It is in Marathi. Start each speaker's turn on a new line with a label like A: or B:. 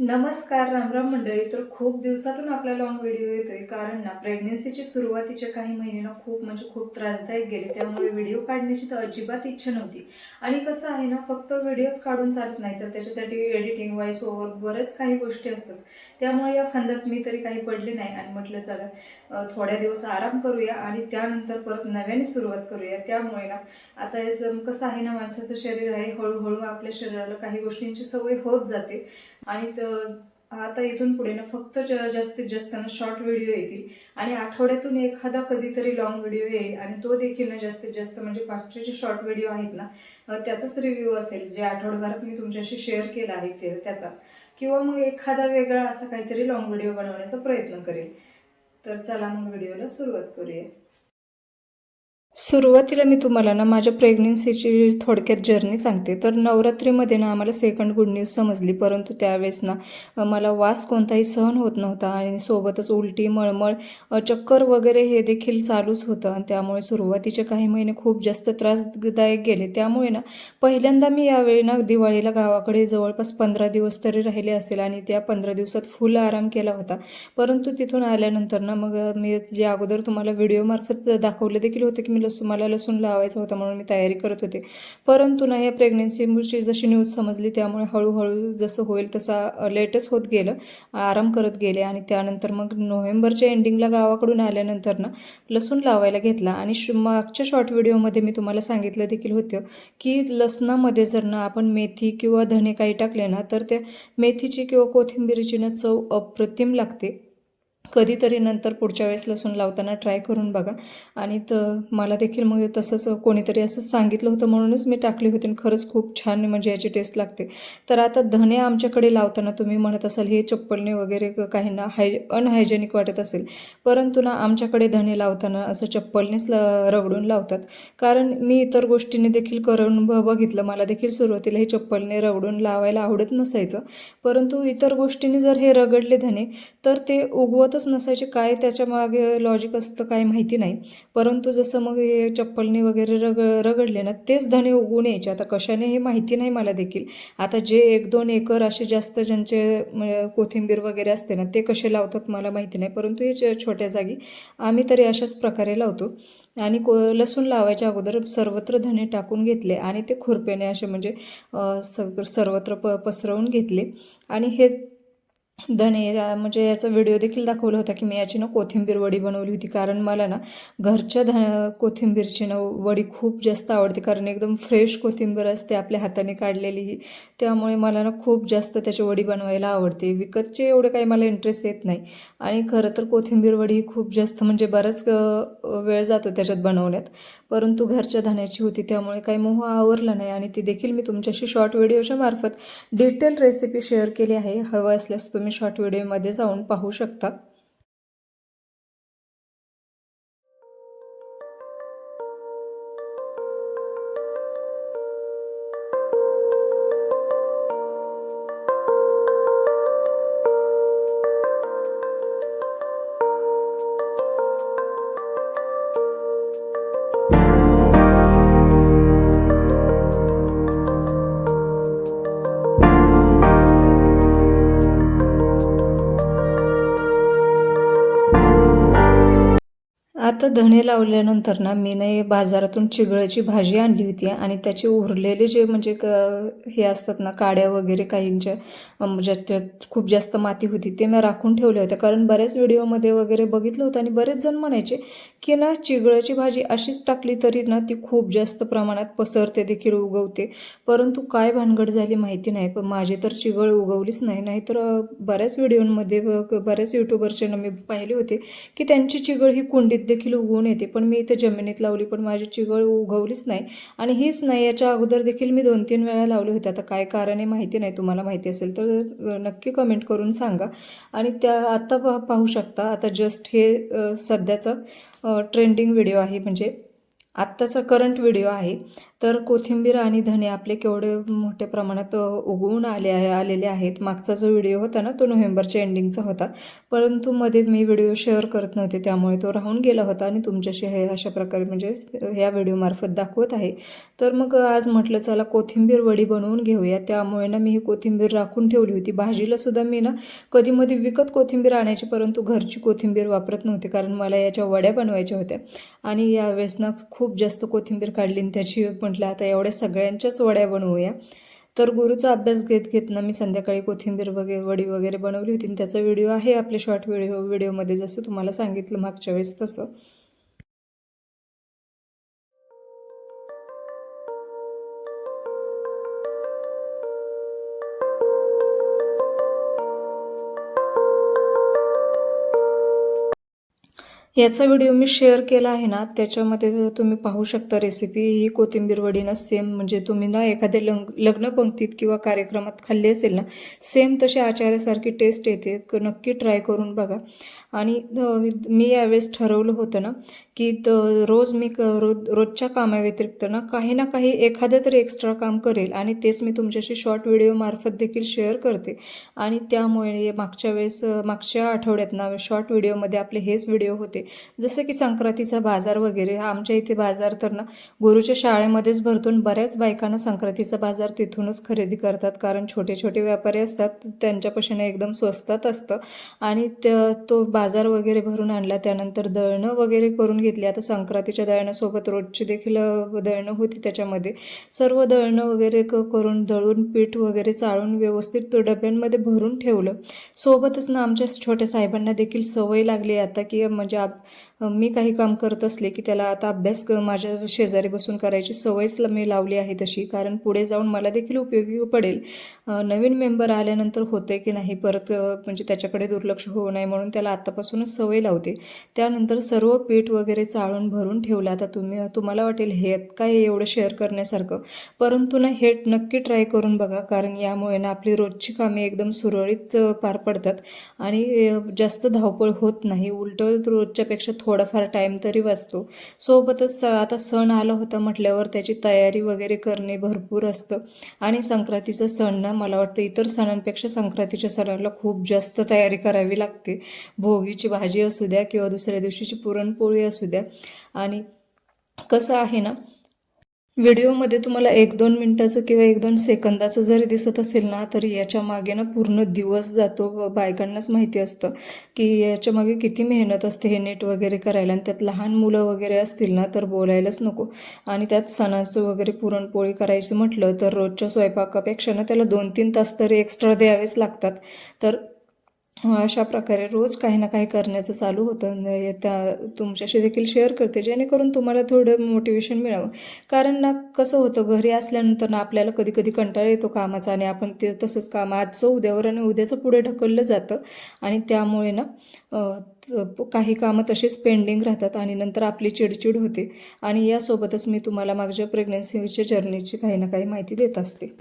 A: नमस्कार, रामराम मंडळी. तर खूप दिवसातून आपला लॉंग व्हिडिओ येतोय, कारण ना प्रेग्नन्सीची सुरुवातीचे काही महिने ना खूप त्रासदायक गेले. त्यामुळे व्हिडिओ काढण्याची तर अजिबात इच्छा नव्हती. आणि कसं आहे ना, फक्त व्हिडिओज काढून चालत नाही, तर त्याच्यासाठी एडिटिंग, व्हॉइस ओव्हर, बरेच काही गोष्टी असतात. त्यामुळे या फंदात मी तरी काही पडले नाही आणि म्हटलं चला थोड्या दिवस आराम करूया आणि त्यानंतर परत नव्याने सुरुवात करूया. त्यामुळे ना आता कसं आहे ना, माणसाचं शरीर आहे, हळूहळू आपल्या शरीराला काही गोष्टींची सवय होत जाते. आणि आता इथून पुढे ना फक्त जास्तीत जास्त ना शॉर्ट व्हिडिओ येतील आणि आठवड्यातून एखादा कधीतरी लॉंग व्हिडिओ येईल आणि तो देखील ना जास्तीत जास्त म्हणजे मागचे जे शॉर्ट व्हिडिओ आहेत ना त्याचाच रिव्ह्यू असेल, जे आठवड्याभरात मी तुमच्याशी शेअर केला आहे त्याचा, किंवा मग एखादा वेगळा असा काहीतरी लॉंग व्हिडिओ बनवण्याचा प्रयत्न करेल. तर चला मग व्हिडिओला सुरुवात करूया. सुरुवातीला मी तुम्हाला ना माझ्या प्रेग्नेन्सीची थोडक्यात जर्नी सांगते. तर नवरात्रीमध्ये ना आम्हाला सेकंड गुड न्यूज समजली, परंतु त्यावेळेस ना मला वास कोणताही सहन होत नव्हता आणि सोबतच उलटी, मळमळ, चक्कर वगैरे हे देखील चालूच होतं. आणि त्यामुळे सुरुवातीचे काही महिने खूप जास्त त्रासदायक गेले. त्यामुळे ना पहिल्यांदा मी यावेळी ना दिवाळीला गावाकडे जवळपास 15 दिवस तरी राहिले असेल आणि त्या 15 दिवसात फुल आराम केला होता. परंतु तिथून आल्यानंतर ना मग मी जे अगोदर तुम्हाला व्हिडिओमार्फत दाखवलं देखील होतं की मला लसूण लावायचा होता, म्हणून मी तयारी करत होते. परंतु ना या प्रेग्नेन्सीची जशी न्यूज समजली, त्यामुळे हळूहळू जसं होईल तसा लेटच होत गेलं, आराम करत गेले. आणि त्यानंतर मग नोव्हेंबरच्या एंडिंगला गावाकडून आल्यानंतर ना लसूण लावायला घेतला. आणि मागच्या शॉर्ट व्हिडिओमध्ये मी तुम्हाला सांगितलं देखील होतं की लसणामध्ये जर ना आपण मेथी किंवा धने काही टाकले ना, तर त्या मेथीची किंवा कोथिंबीरीची ना चव अप्रतिम लागते. कधीतरी नंतर पुढच्या वेळेस लसूण लावताना ट्राय करून बघा. आणि मला देखील मग तसंच कोणीतरी असं सांगितलं होतं, म्हणूनच मी टाकली होती आणि खरंच खूप छान म्हणजे याची टेस्ट लागते. तर आता धने आमच्याकडे लावताना तुम्ही म्हणत असाल हे चप्पलने वगैरे काहींना अनहायजेनिक वाटत असेल, परंतु ना आमच्याकडे धने लावताना असं चप्पलनेच रगडून लावतात. कारण मी इतर गोष्टींनी देखील करून बघितलं, मला देखील सुरुवातीला हे चप्पलने रगडून लावायला आवडत नसायचं, परंतु इतर गोष्टींनी जर हे रगडले धने तर ते उगवतच नसायचे. काय त्याच्या मागे लॉजिक असतं काय माहिती नाही, परंतु जसं मग हे चप्पलने वगैरे रगडले ना तेच धने उगवून यायचे. आता कशाने हे माहिती नाही मला देखील. आता जे 1-2 एकर असे जास्त ज्यांचे कोथिंबीर वगैरे असते ना, ते कसे लावतात मला माहिती नाही, परंतु हे छोट्या जागी आम्ही तरी अशाच प्रकारे लावतो. आणि लसूण लावायच्या अगोदर सर्वत्र धने टाकून घेतले आणि ते खुरप्याने असे म्हणजे सर्वत्र पसरवून घेतले. आणि हे धने म्हणजे याचा व्हिडिओ देखील दाखवला होता की मी याची ना कोथिंबीर वडी बनवली होती, कारण मला ना घरच्या कोथिंबीरची ना वडी खूप जास्त आवडते, कारण एकदम फ्रेश कोथिंबीर असते आपल्या हाताने काढलेली. त्यामुळे मला ना खूप जास्त त्याची वडी बनवायला आवडते. विकतचे एवढं काही मला इंटरेस्ट येत नाही. आणि खरं तर कोथिंबीर वडी खूप जास्त म्हणजे बराच वेळ जातो त्याच्यात बनवण्यात, परंतु घरच्या धण्याची होती त्यामुळे काही मोह आवरला नाही. आणि ती देखील मी तुमच्याशी शॉर्ट व्हिडिओच्या मार्फत डिटेल रेसिपी शेअर केली आहे. हवं असल्यास तुम्ही शॉर्ट व्हिडिओमध्ये जाऊन पाहू शकता. आता धणे लावल्यानंतर ना मी बाजारातून चिगळाची भाजी आणली होती आणि त्याचे उरलेले जे म्हणजे हे असतात ना काड्या वगैरे काहींच्या ज्याच्यात खूप जास्त माती होती ते मी राखून ठेवले होते. कारण बऱ्याच व्हिडिओमध्ये वगैरे बघितलं होतं आणि बरेच जण म्हणायचे की ना चिगळाची भाजी अशीच टाकली तरी ना ती खूप जास्त प्रमाणात पसरते देखील, उगवते. परंतु काय भानगड झाली माहिती नाही, पण माझी तर चिगळ उगवलीच नाही. नाहीतर बऱ्याच व्हिडिओमध्ये बऱ्याच यूट्यूबरचे मी पाहिले होते की त्यांची चिगळ ही कुंडीत देखील उगवून येते, पण मी इथे जमिनीत लावली पण माझी चिगळ उगवलीच नाही. आणि हीच नाही, याच्या अगोदर देखील मी 2-3 वेळा लावले होते. आता काय कारण आहे माहिती नाही, तुम्हाला माहिती असेल तर नक्की कमेंट करून सांगा. आणि त्या आता पाहू शकता, आता जस्ट हे सध्याचा ट्रेंडिंग व्हिडिओ आहे, म्हणजे आत्ताचा करंट व्हिडिओ आहे. तर कोथिंबीर आणि धणे आपले केवढे मोठ्या प्रमाणात उगवून आलेले आहेत. मागचा जो व्हिडिओ होता ना तो नोव्हेंबरच्या एंडिंगचा होता, परंतु मध्ये मी व्हिडिओ शेअर करत नव्हते त्यामुळे तो राहून गेला होता आणि तुमच्याशी हे अशा प्रकारे म्हणजे ह्या व्हिडिओमार्फत दाखवत आहे. तर मग आज म्हटलं चला कोथिंबीर वडी बनवून घेऊया. त्यामुळे ना मी ही कोथिंबीर राखून ठेवली होती. भाजीला सुद्धा मी ना कधीमध्ये विकत कोथिंबीर आणायची, परंतु घरची कोथिंबीर वापरत नव्हते कारण मला याच्या वड्या बनवायच्या होत्या. आणि यावेळेस ना खूप जास्त कोथिंबीर काढली आणि त्याची म्हटलं आता एवढ्या सगळ्यांच्याच वड्या बनवूया. तर गुरुचा अभ्यास घेत घेत ना मी संध्याकाळी कोथिंबीर वडी वगैरे बनवली होती आणि त्याचा व्हिडिओ आहे आपल्या शॉर्ट व्हिडिओमध्ये जसं तुम्हाला सांगितलं मागच्या वेळेस तसं. याचा व्हिडिओ मी शेअर केला आहे ना, त्याच्यामध्ये तुम्ही पाहू शकता रेसिपी. ही कोथिंबीर वडी ना सेम म्हणजे तुम्ही ना एखाद्या लग्न पंक्तीत किंवा कार्यक्रमात खाल्ली असेल ना, सेम तशी आचार्यासारखी टेस्ट येते. नक्की ट्राय करून बघा. आणि मी यावेळेस ठरवलं होतं ना की रोज मी रोजच्या कामाव्यतिरिक्त ना काही एखादं तरी एक्स्ट्रा काम करेल आणि तेच मी तुमच्याशी शॉर्ट व्हिडिओमार्फत देखील शेअर करते. आणि त्यामुळे मागच्या आठवड्यात ना शॉर्ट व्हिडिओमध्ये आपले हेच व्हिडिओ होते. जसं की संक्रांतीचा बाजार वगैरे. आमच्या इथे बाजार तर ना गुरुच्या शाळेमध्येच भरतो आणि बऱ्याच बायकांना संक्रांतीचा बाजार तिथूनच खरेदी करतात, कारण छोटे छोटे व्यापारी असतात त्यांच्यापासून एकदम स्वस्तात असतं. आणि तो बाजार वगैरे भरून आणला. त्यानंतर दळणं वगैरे करून घेतली. आता संक्रांतीच्या दळणासोबत रोजची देखील दळणं होती. त्याच्यामध्ये सर्व दळणं वगैरे करून दळून पीठ वगैरे चाळून व्यवस्थित डब्यांमध्ये भरून ठेवलं. सोबतच ना आमच्या छोट्या साहेबांना देखील सवय लागली आता की म्हणजे मी काही काम करत असले की त्याला आता अभ्यास माझ्या शेजारी बसून करायची सवयच मी लावली आहे तशी, कारण पुढे जाऊन मला देखील उपयोगी पडेल. नवीन मेंबर आल्यानंतर होते की नाही परत म्हणजे त्याच्याकडे दुर्लक्ष होऊ नये म्हणून त्याला आत्तापासूनच सवय लावते. त्यानंतर सर्व पीठ वगैरे चाळून भरून ठेवलं. आता तुम्हाला वाटेल हे काय एवढं शेअर करण्यासारखं, परंतु ना हे नक्की ट्राय करून बघा, कारण यामुळे ना आपली रोजची कामे एकदम सुरळीत पार पडतात आणि जास्त धावपळ होत नाही. उलटं रोजच्यापेक्षा थोडाफार टाईम तरी वाचतो. सोबतच आता सण आला होता म्हटल्यावर त्याची तयारी वगैरे करणे भरपूर असतं. आणि संक्रांतीचा सण ना मला वाटतं इतर सणांपेक्षा संक्रांतीच्या सणाला खूप जास्त तयारी करावी लागते. भोगीची भाजी असू द्या किंवा दुसऱ्या दिवशीची पुरणपोळी असू द्या. आणि कसं आहे ना, व्हिडिओमध्ये तुम्हाला 1-2 मिनिटाचं किंवा 1-2 सेकंदाचं जरी दिसत असेल ना तरी याच्या मागे ना पूर्ण दिवस जातो. बायकांनाच माहिती असतं की याच्या मागे किती मेहनत असते हे नीट वगैरे करायला. आणि त्यात लहान मुलं वगैरे असतील ना तर बोलायलाच नको. आणि त्यात सणाचं वगैरे पुरणपोळी करायचं म्हटलं तर रोजच्या स्वयंपाकापेक्षा ना त्याला 2-3 तास तरी एक्स्ट्रा द्यावेच लागतात. तर अशा प्रकारे रोज काही ना काही करण्याचं चालू होतं. तुमच्याशी देखील शेअर करते जेणेकरून तुम्हाला थोडं मोटिवेशन मिळावं. कारण ना कसं होतं घरी असल्यानंतर ना आपल्याला कधी कधी कंटाळा येतो कामाचा आणि आपण ते तसंच काम आजचं उद्यावर आणि उद्याचं पुढे ढकललं जातं. आणि त्यामुळे ना काही कामं तशीच पेंडिंग राहतात आणि नंतर आपली चिडचिड होते. आणि यासोबतच मी तुम्हाला माझ्या प्रेग्नन्सीच्या जर्नीची काही ना काही माहिती देत असते.